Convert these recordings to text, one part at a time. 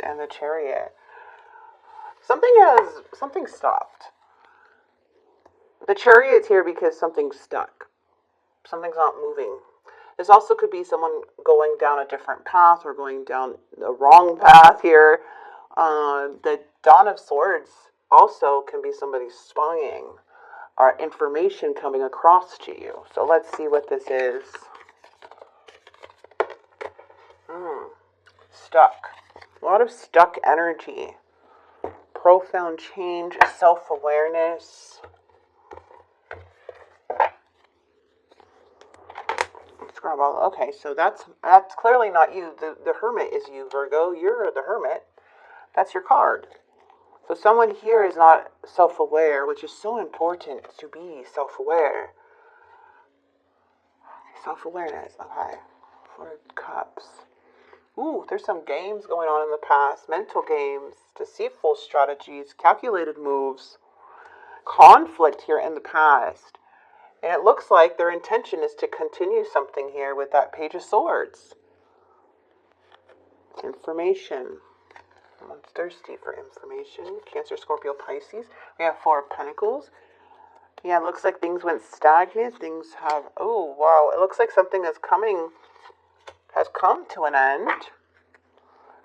And the Chariot. Something stopped. The Chariot's here because something's stuck. Something's not moving. This also could be someone going down a different path or going down the wrong path here. The Dawn of Swords also can be somebody spying or information coming across to you. So let's see what this is. Stuck. A lot of stuck energy. Profound change, self-awareness. Okay, so that's clearly not you. The Hermit is you, Virgo. You're the Hermit. That's your card. So someone here is not self-aware, which is so important to be self-aware. Self-awareness, okay. 4 of Cups. Ooh, there's some games going on in the past. Mental games, deceitful strategies, calculated moves, conflict here in the past. And it looks like their intention is to continue something here with that Page of Swords. Information. Someone's thirsty for information. Cancer, Scorpio, Pisces. We have 4 of Pentacles. Yeah, it looks like things went stagnant. Things have... Oh, wow. It looks like something has come to an end.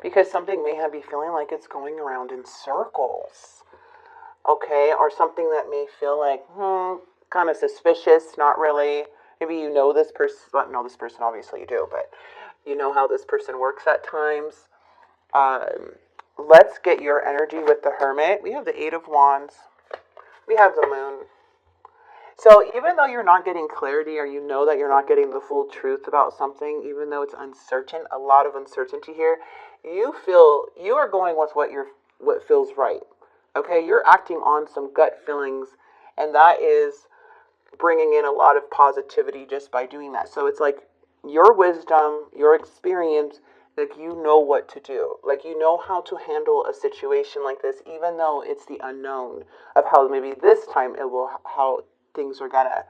Because something may be feeling like it's going around in circles. Okay? Or something that may feel like, kind of suspicious, not really. Maybe you know this person. Well, know this person, obviously you do, but you know how this person works at times. Let's get your energy with the Hermit. We have the 8 of Wands. We have the Moon. So even though you're not getting clarity, or you know that you're not getting the full truth about something, even though it's uncertain, a lot of uncertainty here, you feel you are going with what feels right. Okay, you're acting on some gut feelings, and that is bringing in a lot of positivity just by doing that. So it's like your wisdom, your experience, like you know what to do. Like you know how to handle a situation like this, even though it's the unknown of how maybe this time how things are gonna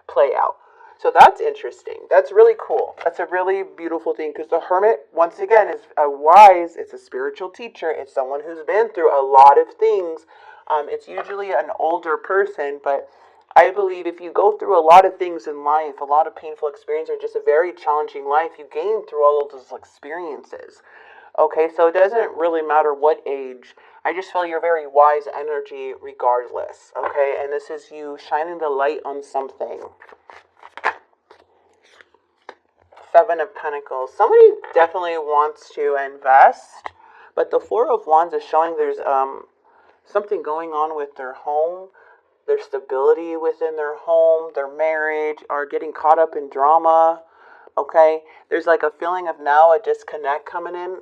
play out. So that's interesting. That's really cool. That's a really beautiful thing, because the Hermit, once again, is it's a spiritual teacher. It's someone who's been through a lot of things. It's usually an older person, but I believe if you go through a lot of things in life, a lot of painful experiences, or just a very challenging life, you gain through all of those experiences. Okay, so it doesn't really matter what age. I just feel you're very wise energy regardless. Okay, and this is you shining the light on something. 7 of Pentacles. Somebody definitely wants to invest, but the 4 of Wands is showing there's something going on with their home, their stability within their home, their marriage, or getting caught up in drama. Okay, there's like a feeling of now a disconnect coming in,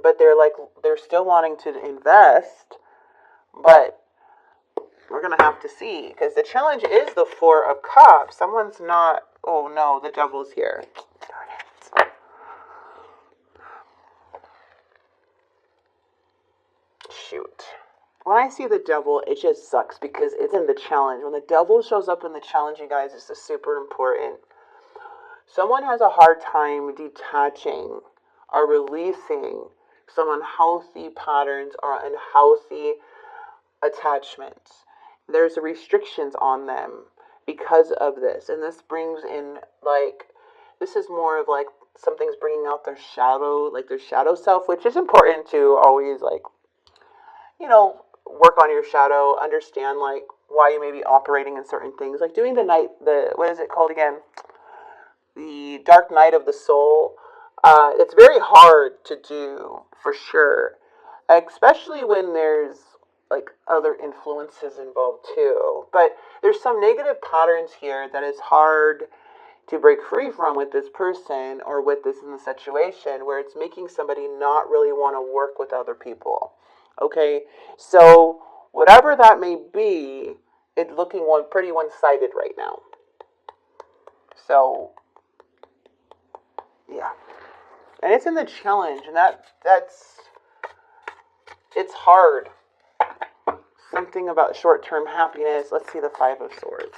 but they're still wanting to invest, but we're gonna have to see, because the challenge is the 4 of Cups. Someone's not. Oh no, the Devil's here. Darn it. Shoot. When I see the Devil, it just sucks because it's in the challenge. When the Devil shows up in the challenge, you guys, it's super important. Someone has a hard time detaching or releasing some unhealthy patterns or unhealthy attachments. There's restrictions on them because of this. And this brings in, this is more of something's bringing out their shadow, their shadow self, which is important to always, work on your shadow, understand, why you may be operating in certain things. Like doing what is it called again? The dark night of the soul. It's very hard to do, for sure. Especially when there's, other influences involved, too. But there's some negative patterns here that is hard to break free from with this person or with this in the situation, where it's making somebody not really want to work with other people. Okay, so whatever that may be, it's looking pretty one-sided right now. So, yeah. And it's in the challenge, and it's hard. Something about short-term happiness. Let's see the 5 of Swords.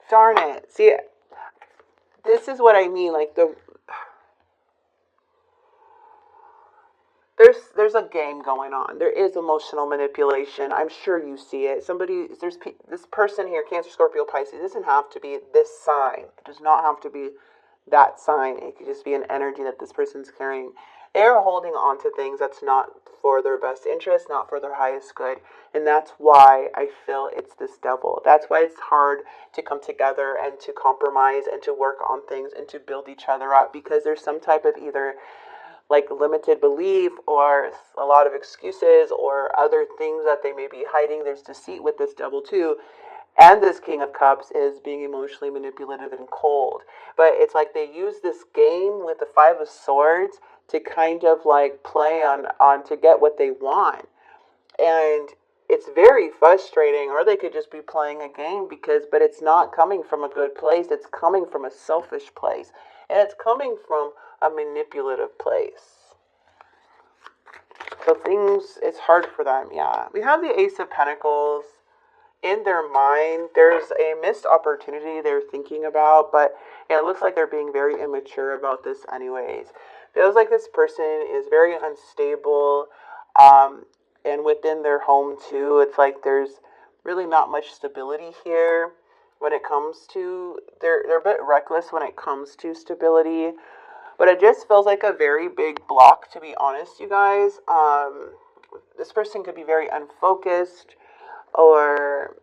Darn it. See, this is what I mean, there's a game going on. There is emotional manipulation. I'm sure you see it. This person here, Cancer, Scorpio, Pisces, doesn't have to be this sign. It does not have to be that sign. It could just be an energy that this person's carrying. They're holding on to things that's not for their best interest, not for their highest good. And that's why I feel it's this devil. That's why it's hard to come together and to compromise and to work on things and to build each other up, because there's some type of either like limited belief or a lot of excuses or other things that they may be hiding. There's deceit with this devil too. And this King of Cups is being emotionally manipulative and cold. But it's like they use this game with the Five of Swords to kind of like play on to get what they want. And it's very frustrating, or they could just be playing a game but it's not coming from a good place. It's coming from a selfish place. And it's coming from a manipulative place. So it's hard for them, yeah. We have the Ace of Pentacles. In their mind, there's a missed opportunity they're thinking about, but it looks like they're being very immature about this anyways. Feels like this person is very unstable, and within their home too, it's like there's really not much stability here when it comes to, they're a bit reckless when it comes to stability, but it just feels like a very big block, to be honest, you guys. This person could be very unfocused, or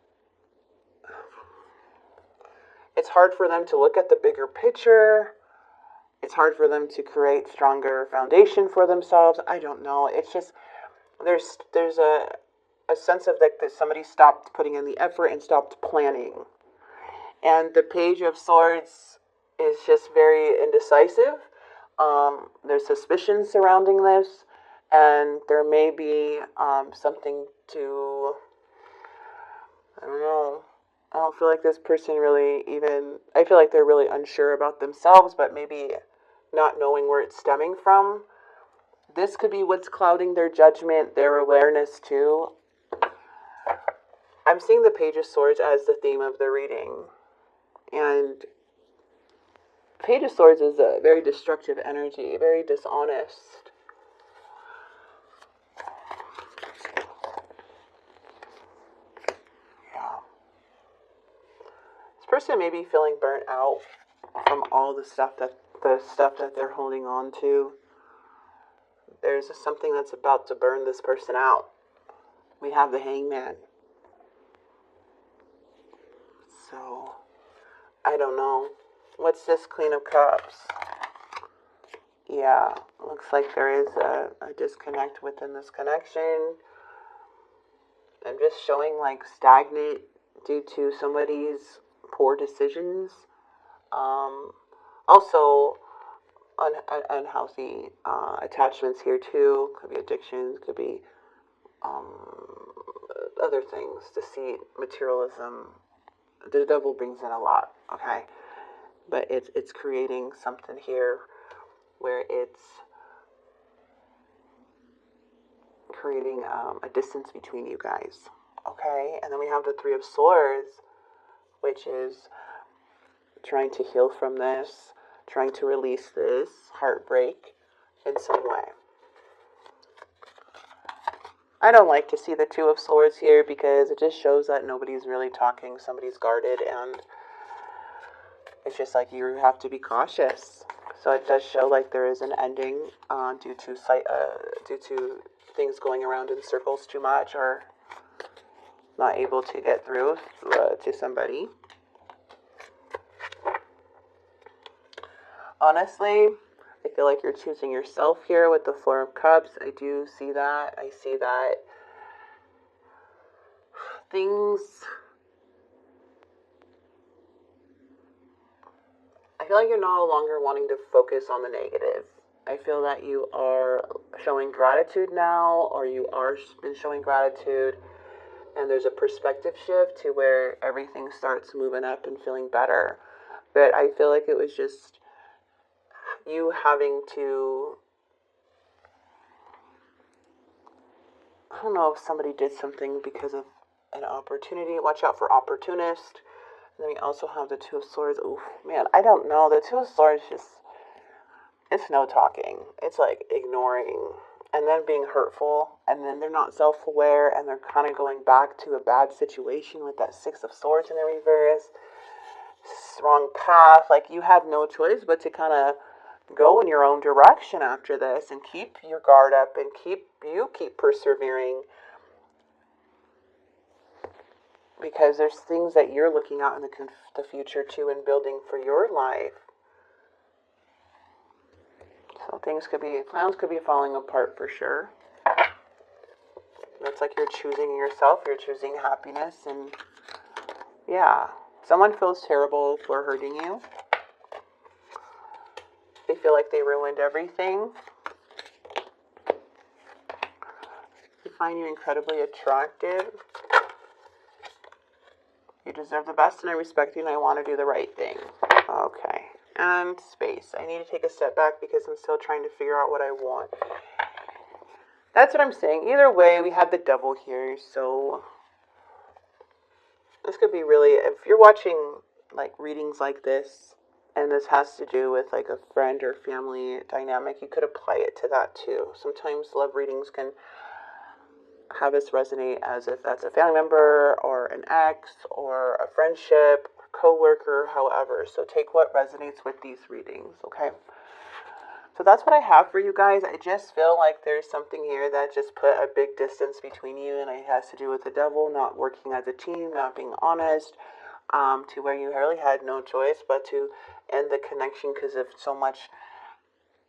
it's hard for them to look at the bigger picture. It's hard for them to create stronger foundation for themselves. I don't know. It's just, there's a sense of that somebody stopped putting in the effort and stopped planning. And the Page of Swords is just very indecisive. There's suspicion surrounding this, and there may be something to, I don't know. I don't feel like this person really I feel like they're really unsure about themselves, but maybe not knowing where it's stemming from. This could be what's clouding their judgment, their awareness too. I'm seeing the Page of Swords as the theme of the reading. And Page of Swords is a very destructive energy, very dishonest. Person may be feeling burnt out from all the stuff that they're holding on to. There's something that's about to burn this person out. We have the Hangman. So, I don't know. What's this Queen of Cups? Yeah, looks like there is a disconnect within this connection. I'm just showing like stagnant due to somebody's poor decisions. Also, unhealthy attachments here too. Could be addictions, could be other things. Deceit, materialism. The devil brings in a lot, okay? But it's creating something here where it's creating a distance between you guys, okay? And then we have the Three of Swords, which is trying to heal from this, trying to release this heartbreak in some way. I don't like to see the Two of Swords here because it just shows that nobody's really talking, somebody's guarded, and it's just like you have to be cautious. So it does show like there is an ending due to things going around in circles too much, or not able to get through to somebody. Honestly, I feel like you're choosing yourself here with the Four of Cups. I do see that. I see that I feel like you're no longer wanting to focus on the negative. I feel that you are showing gratitude now, or you are been showing gratitude, and there's a perspective shift to where everything starts moving up and feeling better. But I feel like it was just you having to, I don't know if somebody did something because of an opportunity. Watch out for opportunist. And then we also have the Two of Swords. Oof, man, I don't know. The Two of Swords just, it's no talking. It's like ignoring. and then being hurtful, and then they're not self-aware, and they're kind of going back to a bad situation with that Six of Swords in the reverse. Wrong path. Like, you have no choice but to kind of go in your own direction after this and keep your guard up and keep persevering, because there's things that you're looking out in the future too and building for your life. So plans could be falling apart for sure. It's like you're choosing yourself, you're choosing happiness, and yeah, someone feels terrible for hurting you. They feel like they ruined everything. They find you incredibly attractive. You deserve the best, and I respect you, and I want to do the right thing. Okay. And space. I need to take a step back because I'm still trying to figure out what I want. That's what I'm saying. Either way, we have the devil here, so this could be really, if you're watching like readings like this, and this has to do with like a friend or family dynamic, you could apply it to that too. Sometimes love readings can have us resonate as if that's a family member or an ex or a friendship, co-worker, however. So take what resonates with these readings, okay? So that's what I have for you guys. I just feel like there's something here that just put a big distance between you, and it has to do with the devil, not working as a team, not being honest, to where you really had no choice but to end the connection because of so much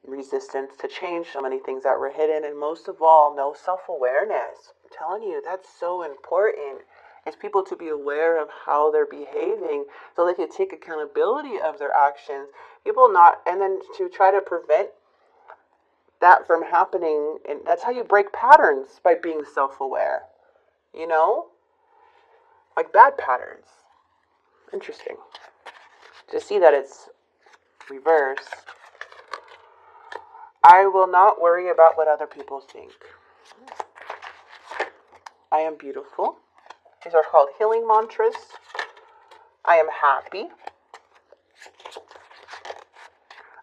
resistance to change, so many things that were hidden, and most of all, no self-awareness. I'm telling you, that's so important. It's people to be aware of how they're behaving so they can take accountability of their actions. And then to try to prevent that from happening. And that's how you break patterns, by being self-aware. You know? Like bad patterns. Interesting. To see that it's reversed. I will not worry about what other people think. I am beautiful. These are called healing mantras. I am happy.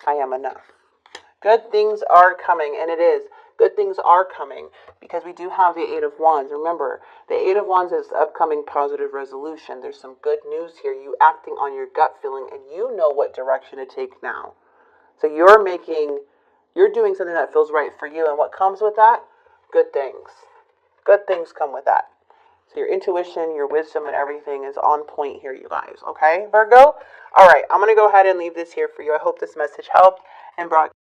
I am enough. Good things are coming, and it is. Good things are coming, because we do have the Eight of Wands. Remember, the Eight of Wands is upcoming positive resolution. There's some good news here. You acting on your gut feeling, and you know what direction to take now. So you're doing something that feels right for you, and what comes with that? Good things. Good things come with that. So your intuition, your wisdom, and everything is on point here, you guys. Okay, Virgo? All right, I'm going to go ahead and leave this here for you. I hope this message helped and brought